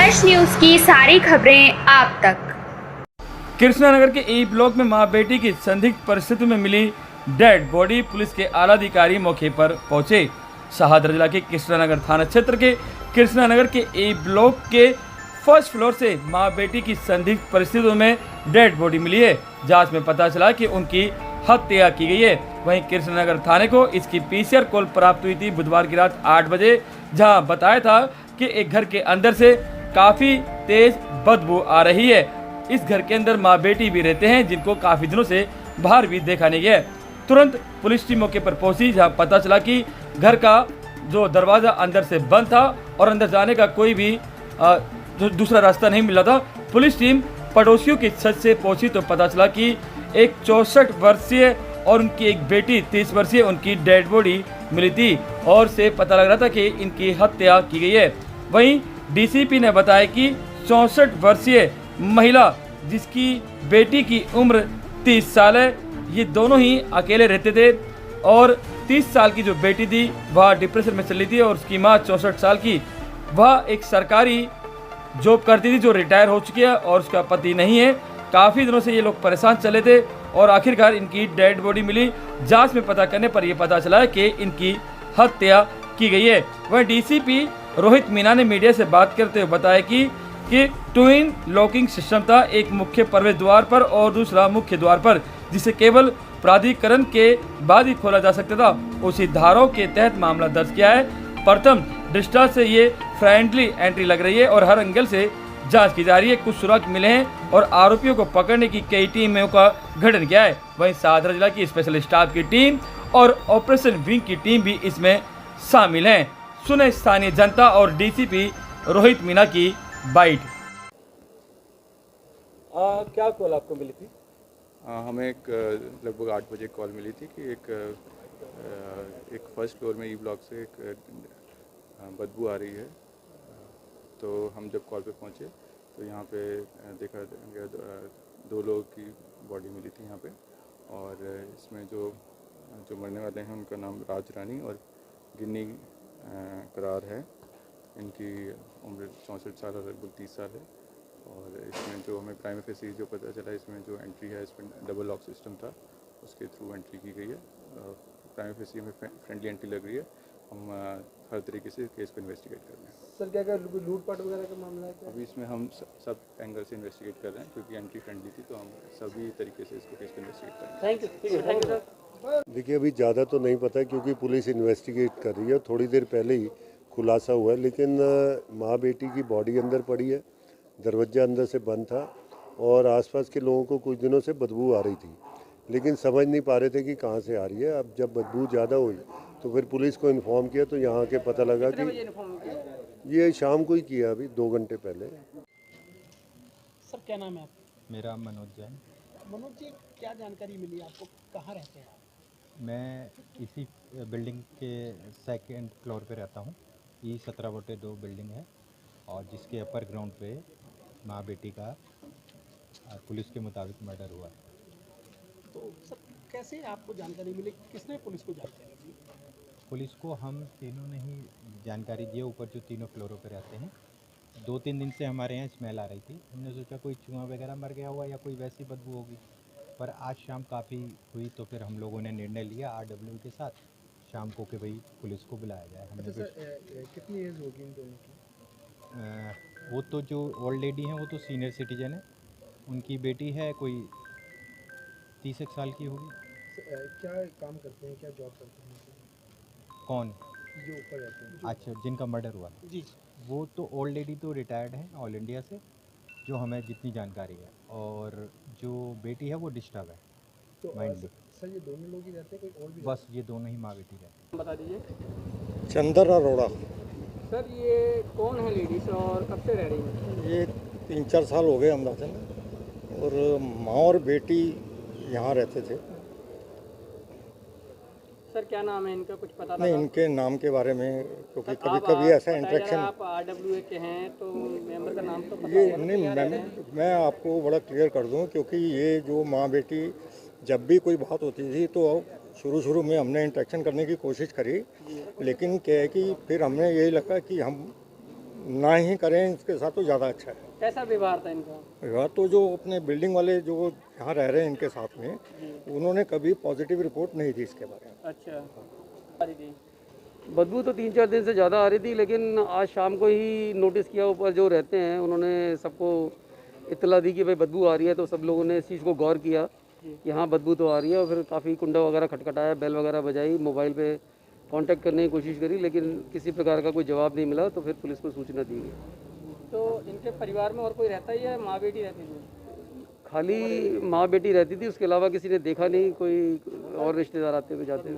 Fresh news की सारी खबरें आप तक। कृष्णानगर के ई ब्लॉक में मां बेटी की संदिग्ध परिस्थिति में मिली डेड बॉडी। पुलिस के आला अधिकारी मौके पर पहुंचे। शहादरा जिला के कृष्णानगर थाना क्षेत्र के कृष्णानगर के ई ब्लॉक के फर्स्ट फ्लोर से मां बेटी की संदिग्ध परिस्थितियों में डेड बॉडी मिली है। जांच में पता चला कि उनकी हत्या की गई है। वहीं कृष्णनगर थाने को इसकी पीसीआर कॉल प्राप्त हुई थी बुधवार की रात 8 बजे, जहां बताया था कि एक घर के अंदर से काफी तेज बदबू आ रही है। इस घर के अंदर माँ बेटी भी रहते हैं, जिनको काफी दिनों से बाहर भी देखा नहीं गया। तुरंत पुलिस टीम मौके पर पहुंची, जहां पता चला कि घर का जो दरवाजा अंदर से बंद था और अंदर जाने का कोई भी दूसरा रास्ता नहीं मिला था। पुलिस टीम पड़ोसियों की छत से पहुंची तो पता चला कि एक 64 वर्षीय और उनकी एक बेटी 30 वर्षीय उनकी डेड बॉडी मिली थी और से पता लग रहा था कि इनकी हत्या की गई है। वहीं डीसीपी ने बताया कि 64 वर्षीय महिला जिसकी बेटी की उम्र 30 साल है, ये दोनों ही अकेले रहते थे और 30 साल की जो बेटी थी वह डिप्रेशन में चली थी और उसकी माँ 64 साल की वह एक सरकारी जॉब करती थी जो रिटायर हो चुकी है और उसका पति नहीं है। काफ़ी दिनों से ये लोग परेशान चले थे और आखिरकार इनकी डेड बॉडी मिली। जांच में पता करने पर यह पता चला है कि इनकी हत्या की गई है। वह डीसीपी रोहित मीना ने मीडिया से बात करते हुए बताया कि ट्विन लॉकिंग सिस्टम था, एक मुख्य प्रवेश द्वार पर और दूसरा मुख्य द्वार पर, जिसे केवल प्राधिकरण के बाद ही खोला जा सकता था। उसी धाराओं के तहत मामला दर्ज किया है। प्रथम दृष्टया से ये फ्रेंडली एंट्री लग रही है और हर एंगल से जांच की जा रही है। कुछ सुराग मिले हैं और आरोपियों को पकड़ने की कई टीमों का गठन किया है। वहीं शाहदरा जिला की स्पेशल स्टाफ की टीम और ऑपरेशन विंग की टीम भी इसमें शामिल हैं। सुने स्थानीय जनता और डीसीपी रोहित मीना की बाइट। क्या कॉल आपको मिली थी? हमें एक लगभग 8 बजे कॉल मिली थी कि एक फर्स्ट फ्लोर में ई ब्लॉक से एक बदबू आ रही है। तो हम जब कॉल पे पहुंचे तो यहाँ पे देखा गया 2 लोगों की बॉडी मिली थी यहाँ पे और इसमें जो मरने वाले हैं उनका नाम राज रानी और गिन्नी करार है। इनकी उम्र 64 साल और लगभग 30 साल है। और इसमें जो हमें प्राइम फेसी जो पता चला, इसमें जो एंट्री है इसमें डबल लॉक सिस्टम था, उसके थ्रू एंट्री की गई है। प्राइम फेसी हमें फ्रेंडली एंट्री लग रही है। हम हर तरीके से केस को इन्वेस्टिगेट कर रहे हैं। सर क्या लूटपाट वगैरह का मामला है क्या? अभी इसमें हम सब एंगल से इन्वेस्टिगेट कर रहे हैं, क्योंकि एंट्री फ्रेंडली थी तो हम सभी तरीके से इसको केस को इन्वेस्टिगेट कर रहे हैं। Thank you sir. देखिए अभी ज़्यादा तो नहीं पता क्योंकि पुलिस इन्वेस्टिगेट कर रही है। थोड़ी देर पहले ही खुलासा हुआ है, लेकिन माँ बेटी की बॉडी अंदर पड़ी है, दरवाजा अंदर से बंद था और आसपास के लोगों को कुछ दिनों से बदबू आ रही थी, लेकिन समझ नहीं पा रहे थे कि कहाँ से आ रही है। अब जब बदबू ज़्यादा हुई तो फिर पुलिस को इन्फॉर्म किया तो यहाँ के पता लगा कि ये शाम को ही किया, अभी 2 घंटे पहले। सर क्या नाम है आपका? मेरा मनोज जैन। मनोज जी, क्या जानकारी मिली आपको, कहाँ रहते हैं आप? मैं इसी बिल्डिंग के 2nd फ्लोर पे रहता हूँ। E17/2 बिल्डिंग है और जिसके अपर ग्राउंड पे माँ बेटी का पुलिस के मुताबिक मर्डर हुआ है। तो सर कैसे आपको जानकारी मिली, किसने पुलिस को जानकारी दी? पुलिस को हम तीनों ने ही जानकारी दी। ऊपर जो तीनों फ्लोरों पे रहते हैं, 2-3 दिन से हमारे यहाँ स्मेल आ रही थी। हमने सोचा कोई चूहा वगैरह मर गया हुआ या कोई वैसी बदबू होगी, पर आज शाम काफ़ी हुई तो फिर हम लोगों ने निर्णय लिया RW के साथ शाम को कि भाई पुलिस को बुलाया जाए। हमने कितनी एज होगी इन दोनों की? वो तो जो ओल्ड लेडी हैं वो तो सीनियर सिटीजन है, उनकी बेटी है कोई 30 साल की होगी। क्या काम करते हैं, क्या जॉब करते हैं? कौन? जो ऊपर रहते हैं। अच्छा, जिनका मर्डर हुआ जी। वो तो ओल्ड लेडी तो रिटायर्ड है ऑल इंडिया से, जो हमें जितनी जानकारी है, और जो बेटी है वो डिस्टर्ब है तो माइंडली। सर ये दोनों लोग ही रहते हैं, कोई और भी? बस ये दोनों ही माँ बेटी रहते हैं। बता दीजिए। चंदर अरोड़ा। सर ये कौन है लेडीज और कब से रह रही है? ये 3-4 साल हो गए अंदाज़ा में, और माँ और बेटी यहाँ रहते थे। सर क्या नाम है इनका, कुछ पता नहीं, इनके नाम के बारे में, क्योंकि कभी कभी ऐसा इंटरेक्शन। आप RWA के हैं तो मेंबर का नाम तो पता ये होगा ना, नहीं, मैं आपको बड़ा क्लियर कर दूं, क्योंकि ये जो माँ बेटी जब भी कोई बात होती थी तो शुरू में हमने इंटरेक्शन करने की कोशिश करी, लेकिन क्या है कि फिर हमने यही लगा कि हम ना ही करें इसके साथ तो ज़्यादा अच्छा है। कैसा व्यवहार था इनका? व्यवहार तो जो अपने बिल्डिंग वाले जो यहाँ रह रहे हैं इनके साथ में, उन्होंने कभी पॉजिटिव रिपोर्ट नहीं दी इसके बारे में। अच्छा, आ रही थी। बदबू तो 3-4 दिन से ज़्यादा आ रही थी, लेकिन आज शाम को ही नोटिस किया, ऊपर जो रहते हैं उन्होंने सबको इत्तला दी कि भाई बदबू आ रही है, तो सब लोगों ने इस चीज़ को गौर किया कि हाँ बदबू तो आ रही है, और फिर काफ़ी कुंडा वगैरह खटखटाया, बेल वगैरह बजाई, मोबाइल पे कांटेक्ट करने की कोशिश करी, लेकिन किसी प्रकार का कोई जवाब नहीं मिला, तो फिर पुलिस को सूचना दी गई। तो इनके परिवार में और कोई रहता ही है, माँ बेटी रहती थी? खाली माँ बेटी रहती थी, उसके अलावा किसी ने देखा नहीं, कोई और रिश्तेदार आते हुए जाते हुए।